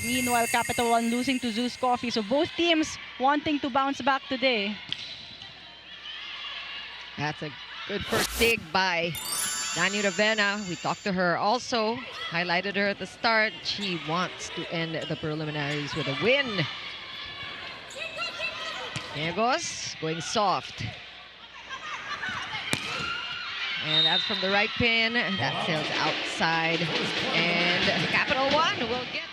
Meanwhile, Capital One losing to Zeus Coffee. So both teams wanting to bounce back today. That's a good first dig by Dani Ravenna. We talked to her also, highlighted her at the start. She wants to end the preliminaries with a win. Negos going soft. And that's from the right pin. That sails outside. And Capital One will get.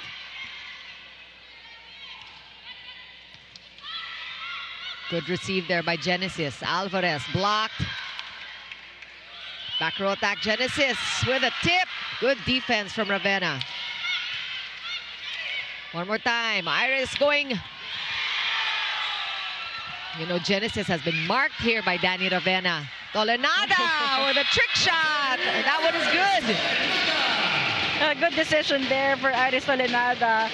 Good receive there by Genesis. Alvarez blocked. Back row attack, Genesis with a tip. Good defense from Ravenna. One more time. Iris going. You know, Genesis has been marked here by Dani Ravenna. Tolenada with a trick shot. That one is good. A good decision there for Iris Tolenada.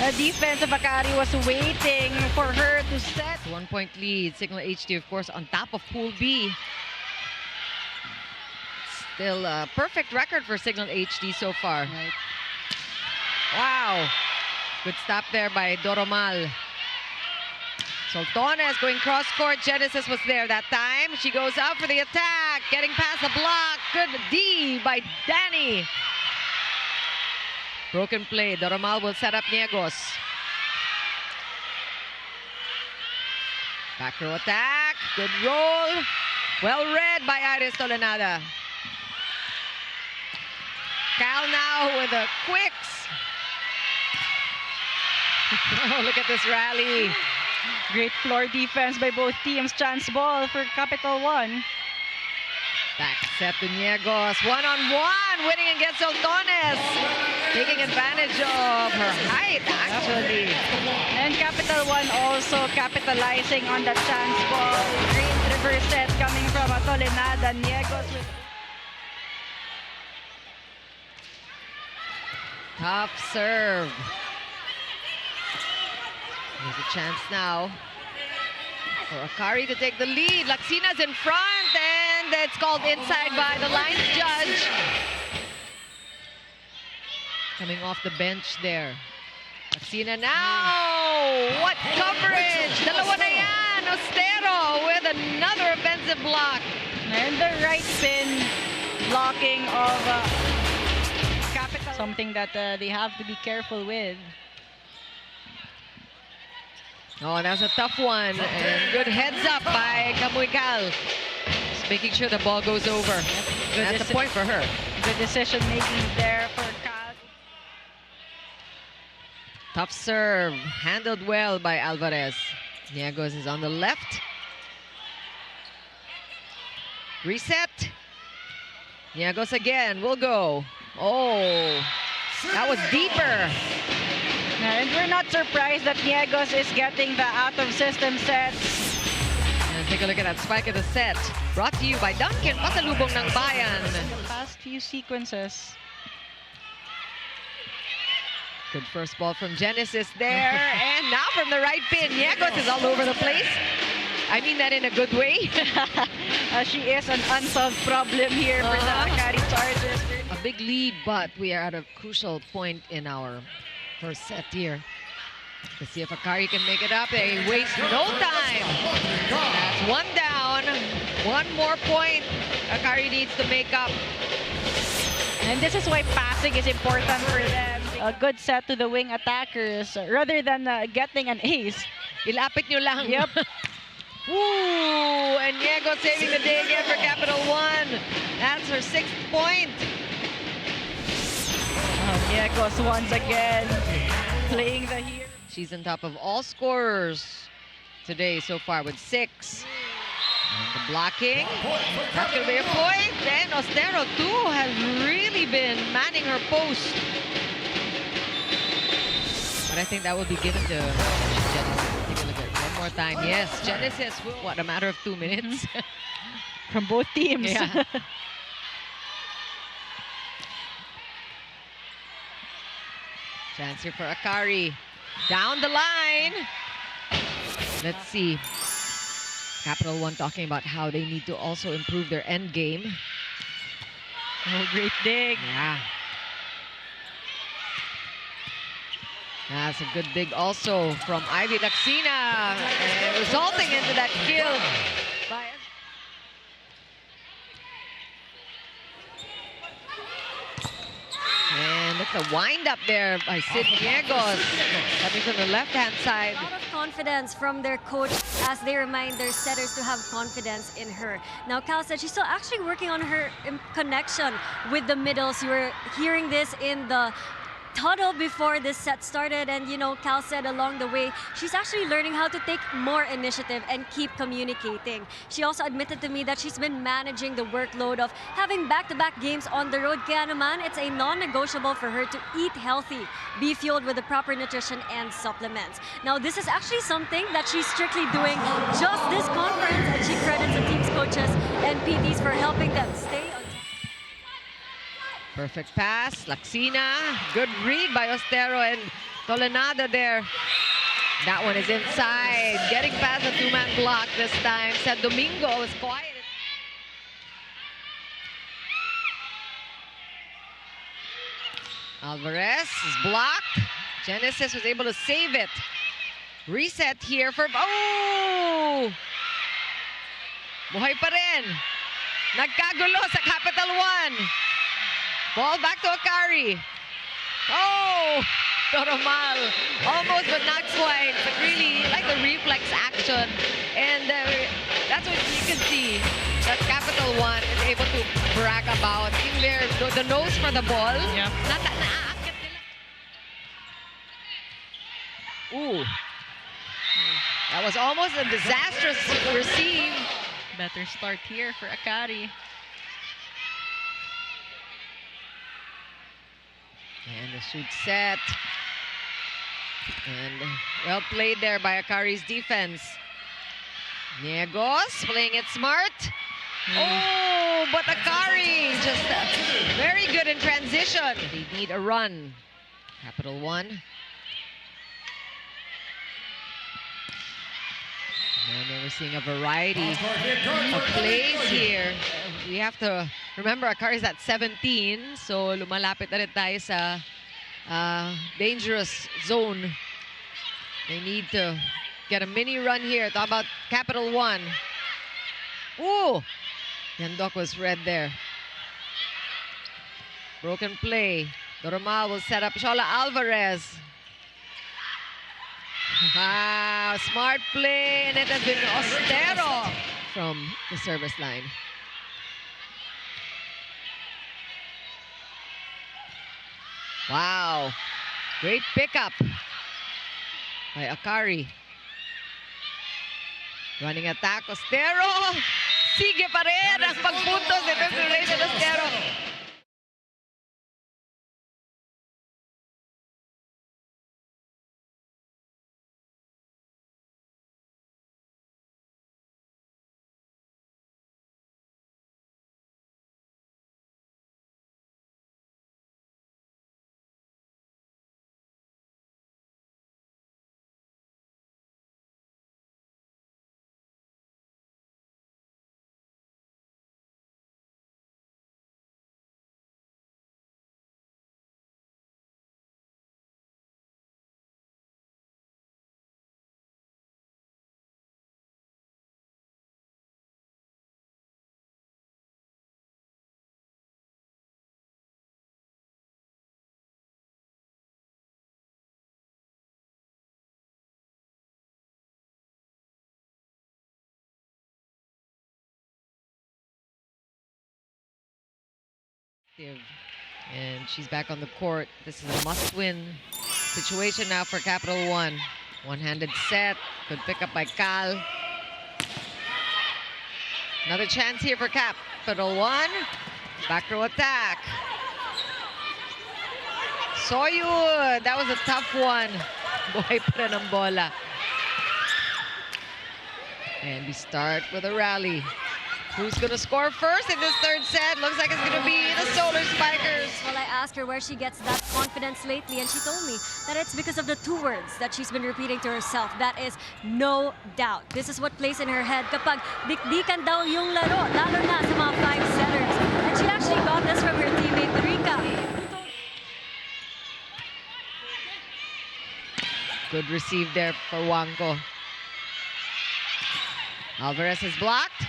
The defense of Akari was waiting for her to set. 1 point lead. Signal HD, of course, on top of Pool B. Still a perfect record for Signal HD so far. Right. Wow. Good stop there by Doromal. Soltones going cross court. Genesis was there that time. She goes out for the attack. Getting past the block. Good D by Dani. Broken play. Doromal will set up Niegos. Back row attack. Good roll. Well read by Iris Tolenada. Cal now with the quicks. Oh, look at this rally. Great floor defense by both teams. Chance ball for Capital One. Back set to Niegos. One-on-one, winning against Soltones. Taking advantage of her height, actually. And Capital One also capitalizing on the chance ball. Great reverse set coming from Tolenada. Niegos with... Tough serve. There's a chance now for Akari to take the lead. Laxina's in front, and it's called inside by the lines judge. Coming off the bench there. Laxina now! What coverage! Dalawa na yan! Ostero with another offensive block. And the right pin blocking of Capital. Something that they have to be careful with. Oh, that's a tough one. And good heads up by Kamuikal. Just making sure the ball goes over. That's a point for her. Good decision making there for Cal. Tough serve. Handled well by Alvarez. Niegos is on the left. Reset. Niegos again. Will go. Oh, that was deeper. And we're not surprised that Niegos is getting the out-of-system sets. And take a look at that spike of the set. Brought to you by Dunkin', pasalubong ng bayan. The past few sequences. Good first ball from Genesis there. And now from the right pin, Niegos is all over the place. I mean that in a good way. She is an unsolved problem here for the Akari Chargers. A big lead, but we are at a crucial point in our first set here. Let's see if Akari can make it up. They waste no time. That's one down. One more point Akari needs to make up. And this is why passing is important for them. A good set to the wing attackers rather than getting an ace. Ilapit nyo lang. Yep. Ooh, and Niegos saving the day again for Capital One. That's her 6th point. Niegos once again playing the hero. She's on top of all scorers today so far with 6. And the blocking. That's going to be a point. And Ostero too has really been manning her post. But I think that will be given to Genesis. Take a look at it one more time. Yes, Genesis will, what, a matter of 2 minutes? From both teams. Yeah. Chance here for Akari. Down the line. Let's see. Capital One talking about how they need to also improve their end game. Oh, great dig. Yeah. That's a good dig also from Ivy Laxina, and resulting into that kill by and look at the wind up there by Sid Niegos coming from the left-hand side. A lot of confidence from their coach as they remind their setters to have confidence in her. Now, Cal said she's still actually working on her connection with the middles. You were hearing this in the huddle before this set started, and you know, Cal said along the way she's actually learning how to take more initiative and keep communicating. She also admitted to me that she's been managing the workload of having back-to-back games on the road. Kaya naman, it's a non-negotiable for her to eat healthy, be fueled with the proper nutrition and supplements. Now, this is actually something that she's strictly doing just this conference, and she credits the team's coaches and PTs for helping them stay on. Perfect pass, Laxina. Good read by Ostero and Tolenada there. That one is inside. Getting past the two-man block this time. Said Domingo was quiet. Alvarez is blocked. Genesis was able to save it. Reset here for... Oh! Buhay pa rin. Nagkagulo sa Capital 1. Ball back to Akari. Oh! Toromal. Almost but not quite. But really, like the reflex action. And that's what you can see. That Capital 1 is able to brag about. In their, the nose for the ball. Yeah. Naaakit nila. Ooh. That was almost a disastrous receive. Better start here for Akari. And the shoot set. And well played there by Akari's defense. Niegos playing it smart. Oh, but Akari just very good in transition. They need a run. Capital 1. And we're seeing a variety of plays here. We have to remember Akari's at 17, so lumalapit na rin tayo sa dangerous zone. They need to get a mini run here. Talk about Capital 1. Ooh! Yandok was red there. Broken play. Doromal will set up Shola Alvarez. Wow, smart play, and it has been Ostero from the service line. Wow, great pickup by Akari. Running attack, Ostero. Sige pa rin ang pagpuntos ni Desperation Ostero. And she's back on the court. This is a must-win situation now for Capital 1. One-handed set. Good pickup by Cal. Another chance here for Capital 1. Back row attack. Soyud. That was a tough one. Buhay pa rin ang bola. And we start with a rally. Who's going to score first in this third set? Looks like it's going to be the Solar Spikers. Well, I asked her where she gets that confidence lately, and she told me that it's because of the two words that she's been repeating to herself. That is, no doubt. This is what plays in her head kapag dikdikan daw yung laro, lalo na sa mga five setters. And she actually got this from her teammate, Rika. Good receive there for Wanko. Alvarez is blocked.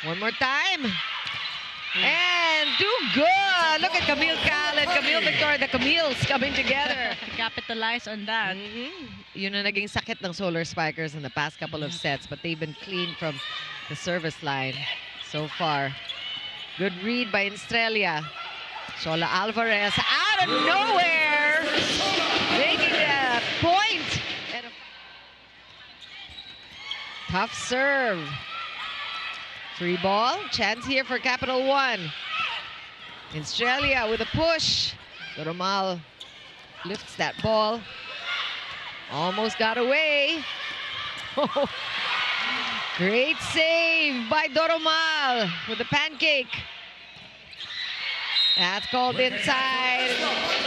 One more time. And too good. Look at Camille Cal and Camille Victor. The Camille's coming together. To capitalize on that. Yun ang naging sakit ng Solar Spikers in the past couple of sets, but they've been clean from the service line so far. Good read by Estrella. Shola Alvarez out of nowhere, making a point. And a tough serve. Free ball. Chance here for Capital One. Estrella with a push. Doromal lifts that ball. Almost got away. Great save by Doromal with the pancake. That's called inside.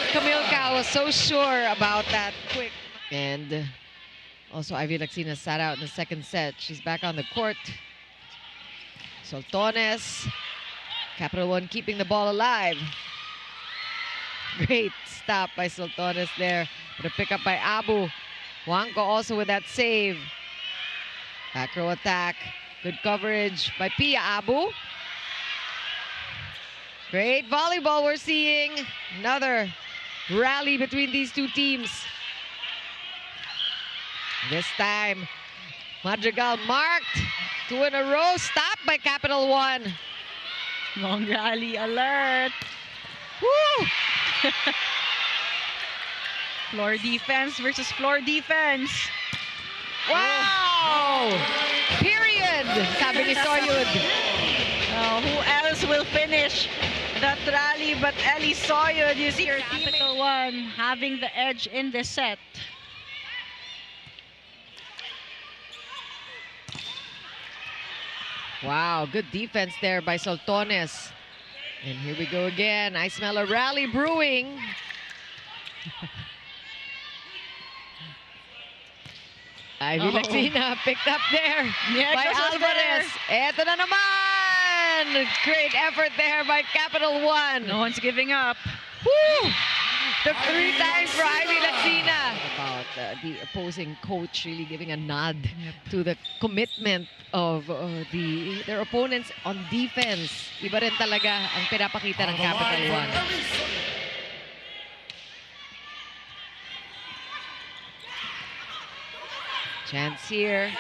Camille Cal was so sure about that quick. And also Ivy Laxina sat out in the second set. She's back on the court. Soltones. Capital One keeping the ball alive. Great stop by Soltones there. With a pickup by Abu. Wanko also with that save. Back row attack. Good coverage by Pia Abu. Great volleyball we're seeing. Another rally between these two teams. This time, Madrigal marked. 2 in a row. Stopped by Capital One. Long rally alert. Woo! Floor defense versus floor defense. Wow! Period! Sabi ni Soyud. Who else will finish that rally but Ellie Soyud? You see your Capital One having the edge in this set. Wow, good defense there by Soltones. And here we go again. I smell a rally brewing. Ivy Laxina picked up there by Alvarez. Eto na naman! Great effort there by Capital One. No one's giving up. Woo! Took 3 times for Ivy Laxina. About the opposing coach really giving a nod to the commitment of their opponents on defense. Iba rin talaga ang pinapakita ng Capital One. Chance here.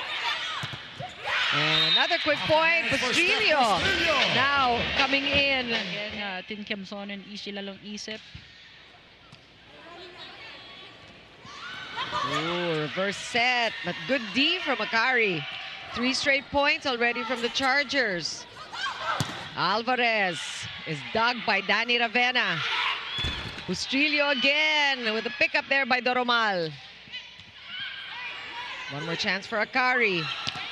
And another quick point. Bustrillo now coming in. Again, Tin Kemson and Ishi lalong isip. Ooh, reverse set. But good D from Akari. 3 straight points already from the Chargers. Alvarez is dug by Danny Ravena. Bustrillo again with a pickup there by Doromal. One more chance for Akari.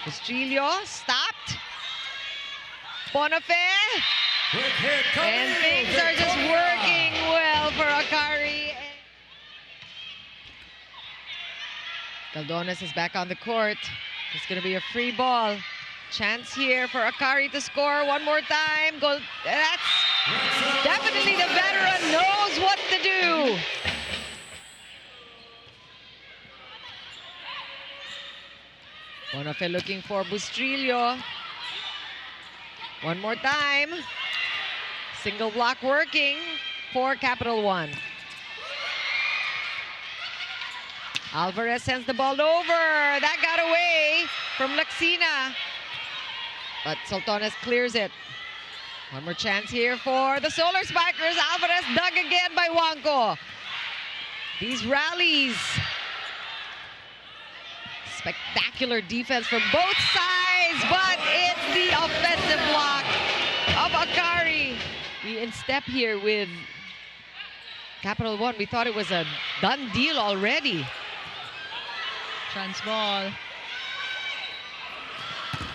Bustrillo stopped. Bonafe. And things are just working well for Akari. Caldones is back on the court. It's going to be a free ball. Chance here for Akari to score one more time. Goal. That's definitely the veteran knows what to do. Bonafe looking for Bustrillo. One more time. Single block working for Capital One. Alvarez sends the ball over. That got away from Laxina. But Soltones clears it. One more chance here for the Solar Spikers. Alvarez dug again by Wanko. These rallies. Spectacular defense from both sides, but it's the offensive block of Akari. We in step here with Capital One. We thought it was a done deal already. Chance ball.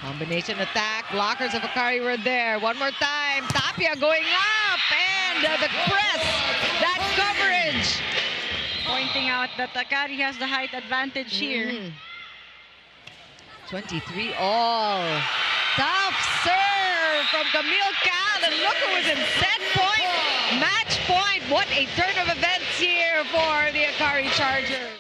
Combination attack. Blockers of Akari were there. One more time. Tapia going up. And the press. That coverage. Pointing out that Akari has the height advantage here. 23 all. Tough serve from Camille Cal. And look who was in set point. Match point. What a turn of events here for the Akari Chargers.